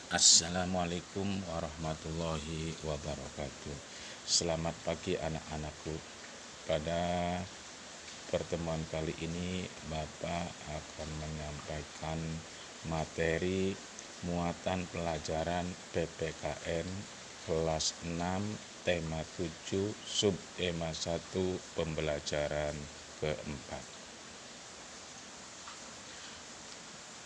Assalamualaikum warahmatullahi wabarakatuh. Selamat pagi anak-anakku. Pada pertemuan kali ini Bapak akan menyampaikan materi muatan pelajaran PPKN kelas 6 tema 7 subtema 1 pembelajaran keempat.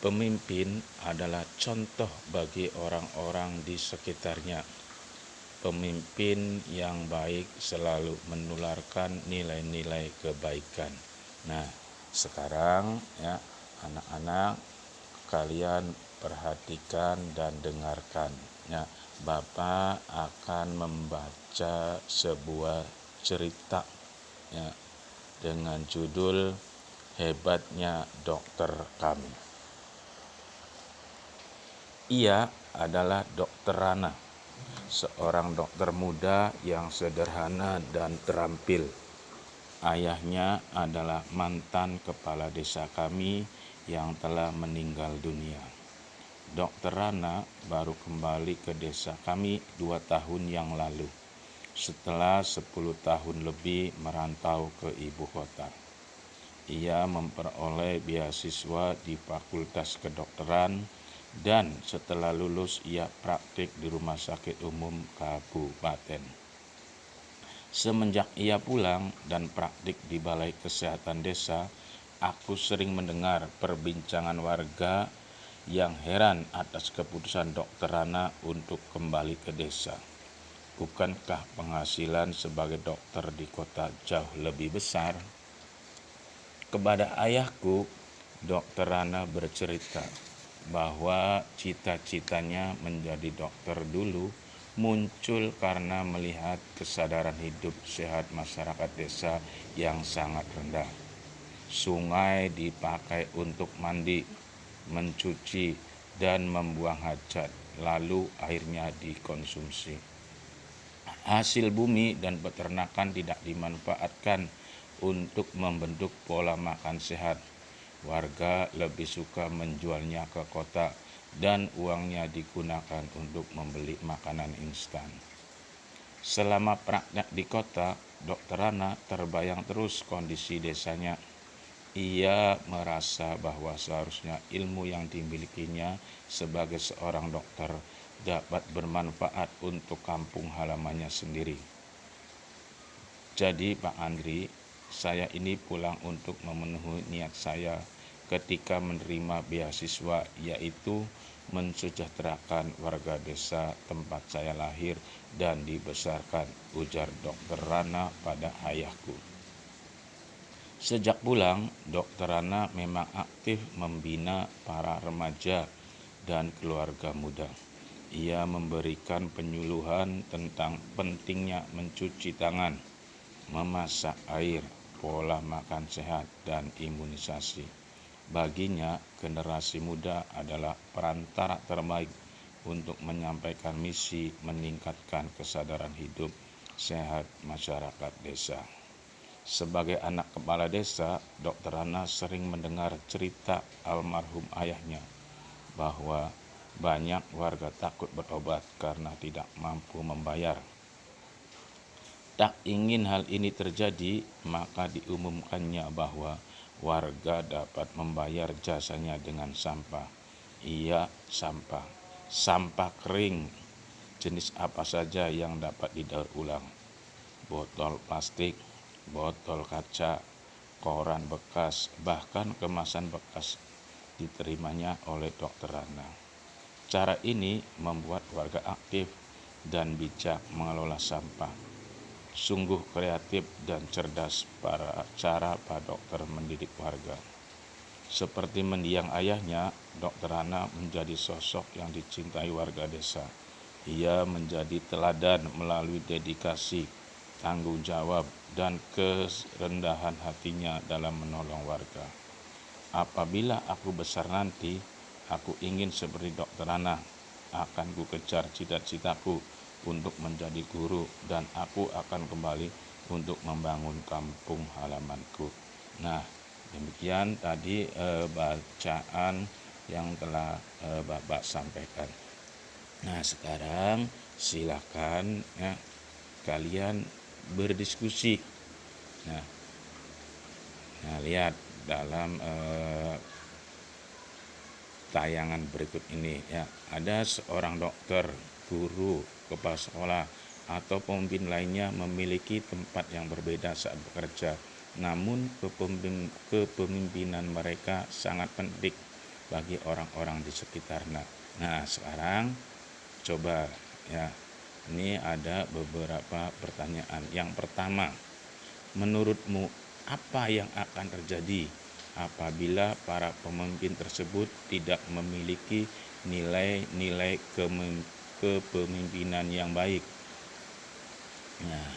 Pemimpin adalah contoh bagi orang-orang di sekitarnya. Pemimpin yang baik selalu menularkan nilai-nilai kebaikan. Nah, sekarang ya anak-anak, kalian perhatikan dan dengarkan. Ya, Bapak akan membaca sebuah cerita ya, dengan judul Hebatnya Dokter Kami. Ia adalah Dokter Rana, seorang dokter muda yang sederhana dan terampil. Ayahnya adalah mantan kepala desa kami yang telah meninggal dunia. Dokter Rana baru kembali ke desa kami 2 tahun yang lalu, setelah 10 tahun lebih merantau ke ibu kota. Ia memperoleh beasiswa di Fakultas Kedokteran dan setelah lulus ia praktik di Rumah Sakit Umum Kabupaten. Semenjak ia pulang dan praktik di Balai Kesehatan Desa, aku sering mendengar perbincangan warga yang heran atas keputusan Dokter Rana untuk kembali ke desa. Bukankah penghasilan sebagai dokter di kota jauh lebih besar? Kepada ayahku, Dokter Rana bercerita bahwa cita-citanya menjadi dokter dulu muncul karena melihat kesadaran hidup sehat masyarakat desa yang sangat rendah. Sungai dipakai untuk mandi, mencuci, dan membuang hajat, lalu airnya dikonsumsi. Hasil bumi dan peternakan tidak dimanfaatkan untuk membentuk pola makan sehat. Warga lebih suka menjualnya ke kota dan uangnya digunakan untuk membeli makanan instan. Selama praktek di kota, Dokter Rana terbayang terus kondisi desanya. Ia merasa bahwa seharusnya ilmu yang dimilikinya sebagai seorang dokter dapat bermanfaat untuk kampung halamannya sendiri. Jadi Pak Andri, saya ini pulang untuk memenuhi niat saya ketika menerima beasiswa, yaitu mensejahterakan warga desa tempat saya lahir dan dibesarkan, ujar Dokter Rana pada ayahku. Sejak pulang, Dokter Rana memang aktif membina para remaja dan keluarga muda. Ia memberikan penyuluhan tentang pentingnya mencuci tangan, memasak air, pola makan sehat, dan imunisasi. Baginya, generasi muda adalah perantara terbaik untuk menyampaikan misi meningkatkan kesadaran hidup sehat masyarakat desa. Sebagai anak kepala desa, Dokter Rana sering mendengar cerita almarhum ayahnya bahwa banyak warga takut berobat karena tidak mampu membayar. Tak ingin hal ini terjadi, maka diumumkannya bahwa warga dapat membayar jasanya dengan sampah. Iya, sampah. Sampah kering, jenis apa saja yang dapat didaur ulang. Botol plastik, botol kaca, koran bekas, bahkan kemasan bekas diterimanya oleh Dokter Rana. Cara ini membuat warga aktif dan bijak mengelola sampah. Sungguh kreatif dan cerdas cara Pak Dokter mendidik warga. Seperti mendiang ayahnya, Dokter Rana menjadi sosok yang dicintai warga desa. Ia menjadi teladan melalui dedikasi, tanggung jawab, dan kerendahan hatinya dalam menolong warga. Apabila aku besar nanti, aku ingin seperti Dokter Rana. Akan ku kejar cita-citaku untuk menjadi guru dan aku akan kembali untuk membangun kampung halamanku. Nah, demikian tadi bacaan yang telah Bapak sampaikan. Nah, sekarang silakan ya kalian berdiskusi. Nah, lihat dalam tayangan berikut ini ya, ada seorang dokter, guru, kepala sekolah atau pemimpin lainnya memiliki tempat yang berbeda saat bekerja. Namun kepemimpinan mereka sangat penting bagi orang-orang di sekitarnya. Nah, sekarang coba ya, ini ada beberapa pertanyaan. Yang pertama, menurutmu apa yang akan terjadi apabila para pemimpin tersebut tidak memiliki nilai-nilai kepemimpinan yang baik? Nah,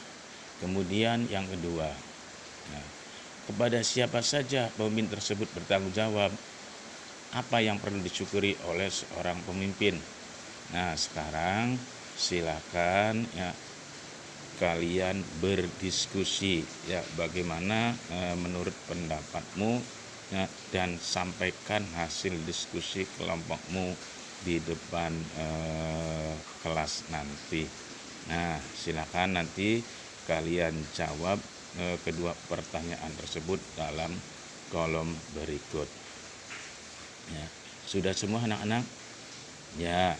kemudian yang kedua, nah, kepada siapa saja pemimpin tersebut bertanggung jawab? Apa yang perlu disyukuri oleh seorang pemimpin? Nah, sekarang silakan ya kalian berdiskusi ya, bagaimana menurut pendapatmu ya, dan sampaikan hasil diskusi kelompokmu di depan kelas nanti. Nah, silakan nanti kalian jawab kedua pertanyaan tersebut dalam kolom berikut ya. Sudah semua anak-anak? Ya,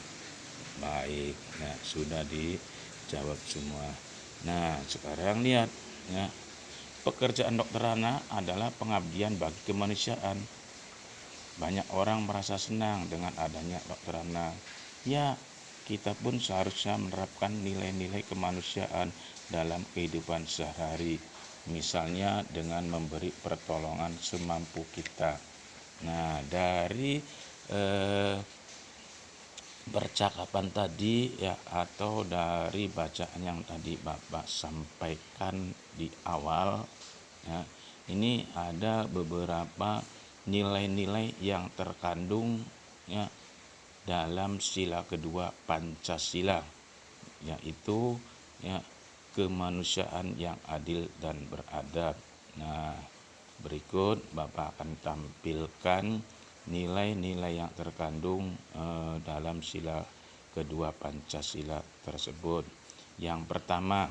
baik. Nah, sudah dijawab semua. Nah, sekarang lihat ya, pekerjaan dokter anak adalah pengabdian bagi kemanusiaan. Banyak orang merasa senang dengan adanya dokter anak. Ya, kita pun seharusnya menerapkan nilai-nilai kemanusiaan dalam kehidupan sehari-hari. Misalnya dengan memberi pertolongan semampu kita. Nah, dari percakapan tadi ya, atau dari bacaan yang tadi Bapak sampaikan di awal ya, ini ada beberapa nilai-nilai yang terkandung ya dalam sila kedua Pancasila, yaitu ya kemanusiaan yang adil dan beradab. Nah, berikut Bapak akan tampilkan nilai-nilai yang terkandung dalam sila kedua Pancasila tersebut. Yang pertama,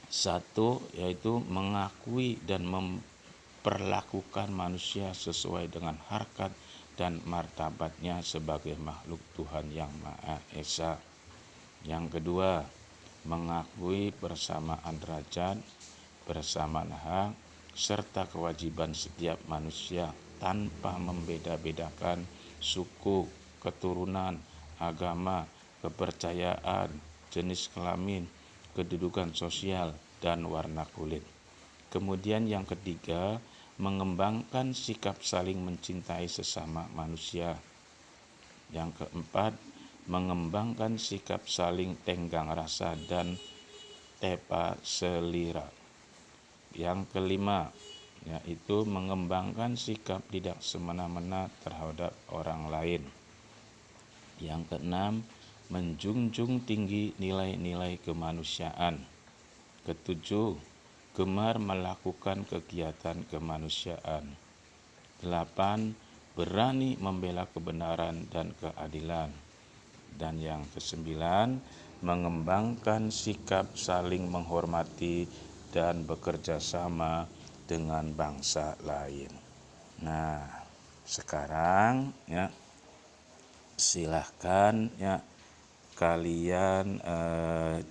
satu, yaitu mengakui dan memperlakukan manusia sesuai dengan harkat dan martabatnya sebagai makhluk Tuhan yang Maha Esa. Yang kedua, mengakui persamaan derajat, persamaan hak, serta kewajiban setiap manusia tanpa membeda-bedakan suku, keturunan, agama, kepercayaan, jenis kelamin, kedudukan sosial, dan warna kulit. Kemudian yang ketiga, mengembangkan sikap saling mencintai sesama manusia. Yang keempat, mengembangkan sikap saling tenggang rasa dan tepa selera. Yang kelima, yaitu mengembangkan sikap tidak semena-mena terhadap orang lain. Yang keenam, menjunjung tinggi nilai-nilai kemanusiaan. Ketujuh, gemar melakukan kegiatan kemanusiaan. 8, berani membela kebenaran dan keadilan. Dan yang kesembilan, mengembangkan sikap saling menghormati dan bekerja sama dengan bangsa lain. Nah, sekarang ya silahkan ya kalian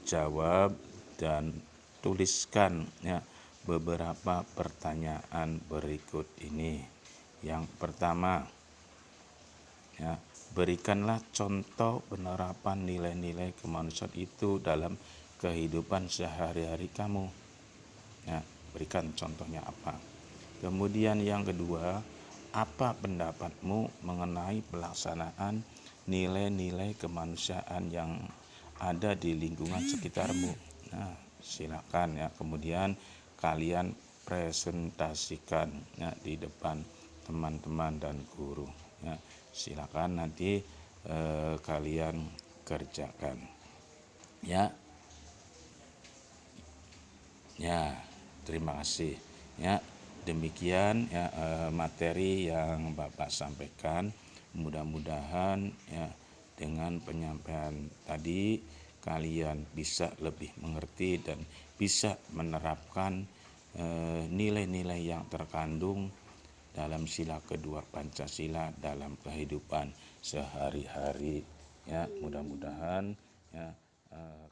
jawab dan tuliskan ya beberapa pertanyaan berikut ini. Yang pertama ya, berikanlah contoh penerapan nilai-nilai kemanusiaan itu dalam kehidupan sehari-hari kamu. Ya, berikan contohnya apa. Kemudian yang kedua, apa pendapatmu mengenai pelaksanaan nilai-nilai kemanusiaan yang ada di lingkungan sekitarmu? Nah, silakan ya. Kemudian kalian presentasikan ya di depan teman-teman dan guru. Ya, silakan nanti kalian kerjakan. Ya. Ya, terima kasih. Ya, demikian ya materi yang Bapak sampaikan. Mudah-mudahan ya dengan penyampaian tadi kalian bisa lebih mengerti dan bisa menerapkan nilai-nilai yang terkandung dalam sila kedua Pancasila dalam kehidupan sehari-hari. Ya, mudah-mudahan ya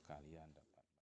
kalian